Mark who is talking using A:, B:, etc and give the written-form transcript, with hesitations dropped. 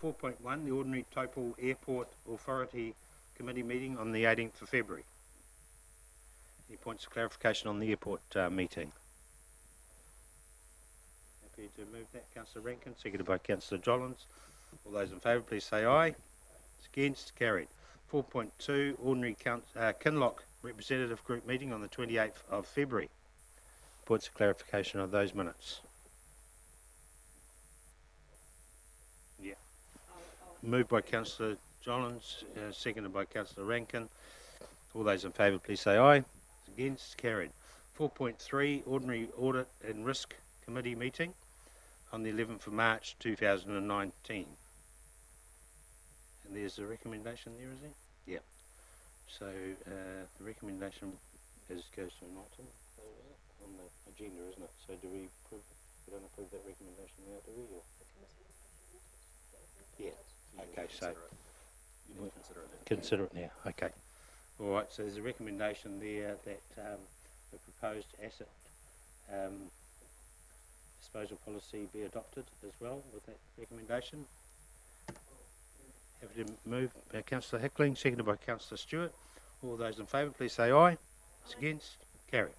A: 4.1, the ordinary Taupo Airport Authority Committee meeting on the 18th of February. Any points of clarification on the airport meeting? Happy to move that. Councillor Rankin, seconded by Councillor Jollins. All those in favour, please say aye. Against, carried. 4.2, ordinary Kinloch Representative Group meeting on the 28th of February. Points of clarification on those minutes. Yeah. Moved by Councillor Jollins, seconded by Councillor Rankin. All those in favour, please say aye. Against, carried. 4.3, ordinary Audit and Risk Committee meeting on the 11th of March 2019. And there's a recommendation there, is there? Yeah. So the recommendation goes to an item on the agenda, isn't it? So do we approve? We don't approve that recommendation now, do we? Or? Yeah. Okay. So
B: you need to consider it.
A: Consider it now. Okay. All right. So there's a recommendation there that the proposed asset disposal policy be adopted as well with that recommendation. Happy to move Councillor Hickling, seconded by Councillor Stewart. All those in favour, please say aye. Against, carry.